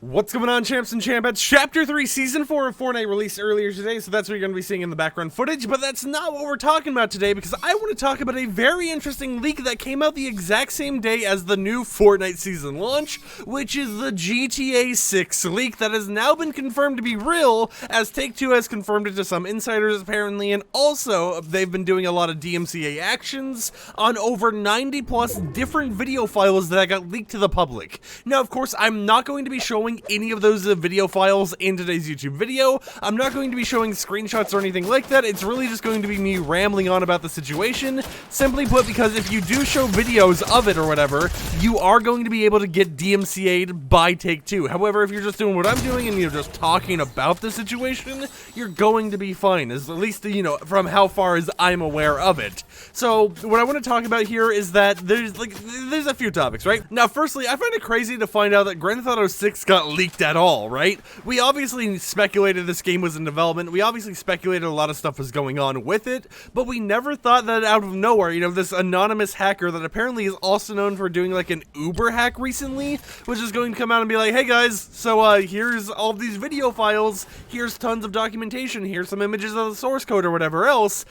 What's going on, champs and champettes? Chapter 3, Season 4 of Fortnite released earlier today, so that's what you're going to be seeing in the background footage, but that's not what we're talking about today, because I want to talk about a very interesting leak that came out the exact same day as the new Fortnite season launch, which is the GTA 6 leak that has now been confirmed to be real, as Take-Two has confirmed it to some insiders, apparently, and also, they've been doing a lot of DMCA actions on over 90 plus different video files that got leaked to the public. Now, of course, I'm not going to be showing any of those video files in today's YouTube video. I'm not going to be showing screenshots or anything like that. It's really just going to be me rambling on about the situation, simply put, because if you do show videos of it or whatever, you are going to be able to get DMCA'd by Take-Two. However, if you're just doing what I'm doing and you're just talking about the situation, you're going to be fine, at least, you know, from how far as I'm aware of it. So, what I want to talk about here is that there's a few topics, right? Now, firstly, I find it crazy to find out that Grand Theft Auto 6 got leaked at all, right? We obviously speculated this game was in development. We obviously speculated a lot of stuff was going on with it, but we never thought that out of nowhere, you know, this anonymous hacker that apparently is also known for doing like an Uber hack recently, was just going to come out and be like, hey guys, so here's all these video files, here's tons of documentation, here's some images of the source code or whatever else.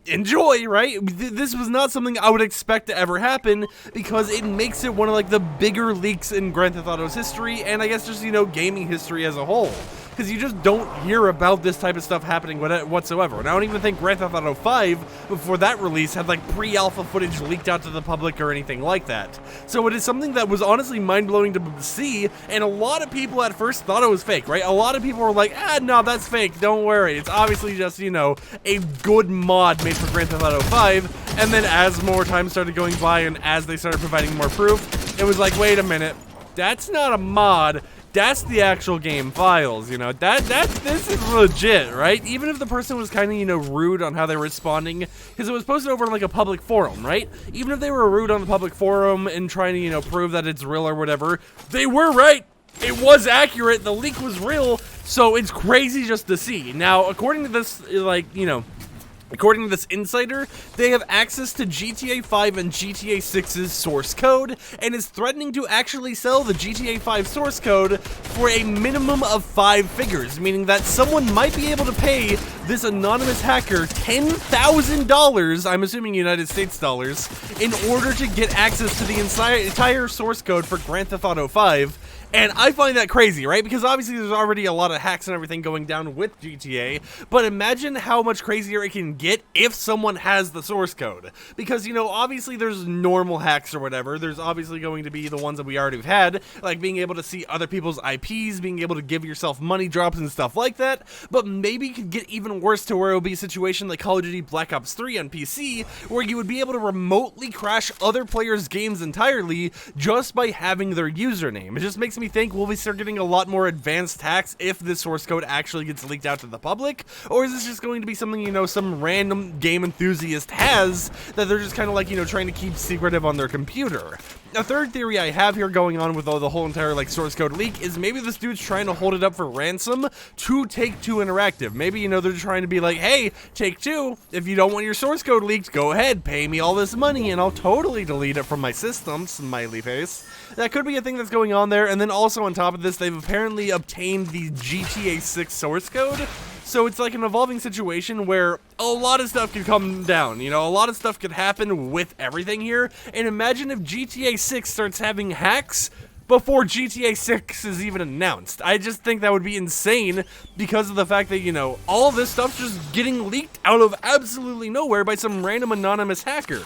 Enjoy, right? This was not something I would expect to ever happen, because it makes it one of like the bigger leaks in Grand Theft Auto's history, and I guess just, you know, gaming history as a whole. Because you just don't hear about this type of stuff happening whatsoever. And I don't even think Grand Theft Auto 5, before that release, had like pre-alpha footage leaked out to the public or anything like that. So it is something that was honestly mind-blowing to see, and a lot of people at first thought it was fake, right? A lot of people were like, no, that's fake, don't worry. It's obviously just, you know, a good mod made for Grand Theft Auto 5, and then as more time started going by and as they started providing more proof, it was like, wait a minute, that's not a mod. That's the actual game files, you know, this is legit, right? Even if the person was kind of, you know, rude on how they were responding, because it was posted over on like a public forum, right? Even if they were rude on the public forum and trying to, you know, prove that it's real or whatever, they were right. It was accurate. The leak was real. So it's crazy just to see. Now, according to this, like, you know, according to this insider, they have access to GTA 5 and GTA 6's source code, and is threatening to actually sell the GTA 5 source code for a minimum of 5 figures, meaning that someone might be able to pay this anonymous hacker $10,000, I'm assuming United States dollars, in order to get access to the entire source code for Grand Theft Auto 5. And I find that crazy, right? Because obviously there's already a lot of hacks and everything going down with GTA, but imagine how much crazier it can get if someone has the source code. Because, you know, obviously there's normal hacks or whatever. There's obviously going to be the ones that we already have had, like being able to see other people's IPs, being able to give yourself money drops and stuff like that. But maybe it could get even worse to where it will be a situation like Call of Duty Black Ops 3 on PC, where you would be able to remotely crash other players' games entirely just by having their username. It just makes me think, will we start getting a lot more advanced hacks if this source code actually gets leaked out to the public? Or is this just going to be something, you know, some random game enthusiast has that they're just kind of like, you know, trying to keep secretive on their computer? A third theory I have here going on with the whole entire like source code leak is maybe this dude's trying to hold it up for ransom to Take-Two Interactive. Maybe, you know, they're trying to be like, hey, Take-Two, if you don't want your source code leaked, go ahead, pay me all this money and I'll totally delete it from my system, smiley face. That could be a thing that's going on there. And then also on top of this, they've apparently obtained the GTA 6 source code. So it's like an evolving situation where a lot of stuff could come down, you know, a lot of stuff could happen with everything here. And imagine if GTA 6 starts having hacks before GTA 6 is even announced. I just think that would be insane because of the fact that, you know, all this stuff's just getting leaked out of absolutely nowhere by some random anonymous hacker.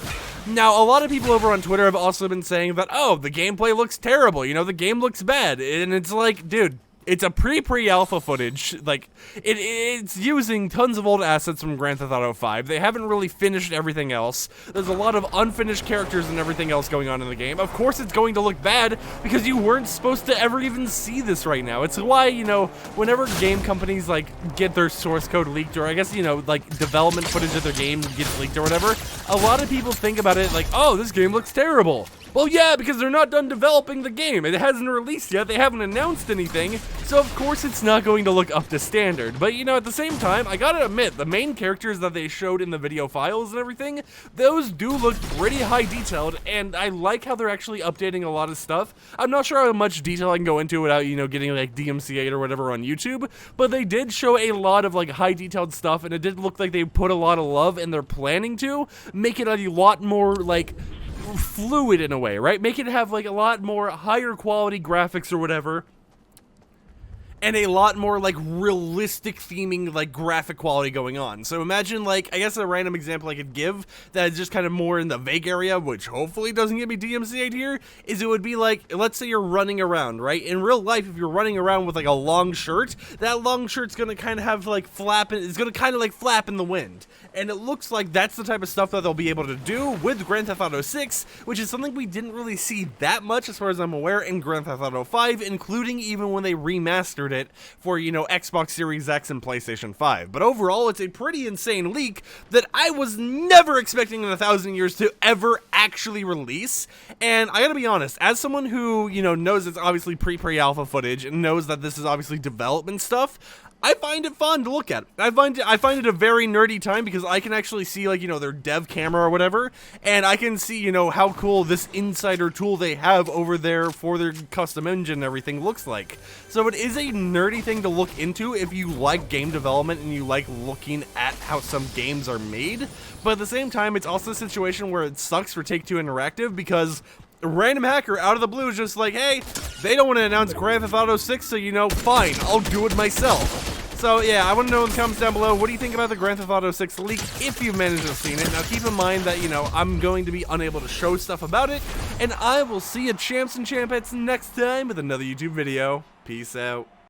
Now, a lot of people over on Twitter have also been saying that, oh, the gameplay looks terrible, you know, the game looks bad. And it's like, dude, it's a pre-alpha footage. Like, it's using tons of old assets from Grand Theft Auto 5. They haven't really finished everything else. There's a lot of unfinished characters and everything else going on in the game. Of course it's going to look bad because you weren't supposed to ever even see this right now. It's why, you know, whenever game companies, like, get their source code leaked, or I guess, you know, like, development footage of their game gets leaked or whatever, a lot of people think about it like, oh, this game looks terrible. Well, yeah, because they're not done developing the game. It hasn't released yet. They haven't announced anything. So, of course, it's not going to look up to standard. But, you know, at the same time, I gotta admit, the main characters that they showed in the video files and everything, those do look pretty high detailed, and I like how they're actually updating a lot of stuff. I'm not sure how much detail I can go into without, you know, getting, like, DMCA'd or whatever on YouTube, but they did show a lot of, like, high detailed stuff, and it did look like they put a lot of love, and they're planning to make it a lot more, like, fluid in a way, right? Make it have like a lot more higher quality graphics or whatever, and a lot more like realistic theming, like graphic quality going on. So imagine, like, I guess a random example I could give that is just kind of more in the vague area, which hopefully doesn't get me DMCA'd here, is it would be like, let's say you're running around, right? In real life, if you're running around with like a long shirt, that long shirt's gonna kind of have like it's gonna kind of like flap in the wind. And it looks like that's the type of stuff that they'll be able to do with Grand Theft Auto 6, which is something we didn't really see that much, as far as I'm aware, in Grand Theft Auto 5, including even when they remastered it for, you know, Xbox Series X and PlayStation 5. But overall, it's a pretty insane leak that I was never expecting in 1,000 years to ever actually release. And I gotta be honest, as someone who, you know, knows it's obviously pre-alpha footage and knows that this is obviously development stuff, I find it fun to look at. I find it a very nerdy time because I can actually see, like, you know, their dev camera or whatever, and I can see, you know, how cool this insider tool they have over there for their custom engine and everything looks like. So it is a nerdy thing to look into if you like game development and you like looking at how some games are made. But at the same time, it's also a situation where it sucks for Take-Two Interactive because a random hacker out of the blue is just like, hey, they don't want to announce Grand Theft Auto 6, so, you know, fine, I'll do it myself. So yeah, I want to know in the comments down below, what do you think about the Grand Theft Auto 6 leak, if you've managed to have seen it. Now keep in mind that, you know, I'm going to be unable to show stuff about it, and I will see you champs and champettes next time with another YouTube video. Peace out.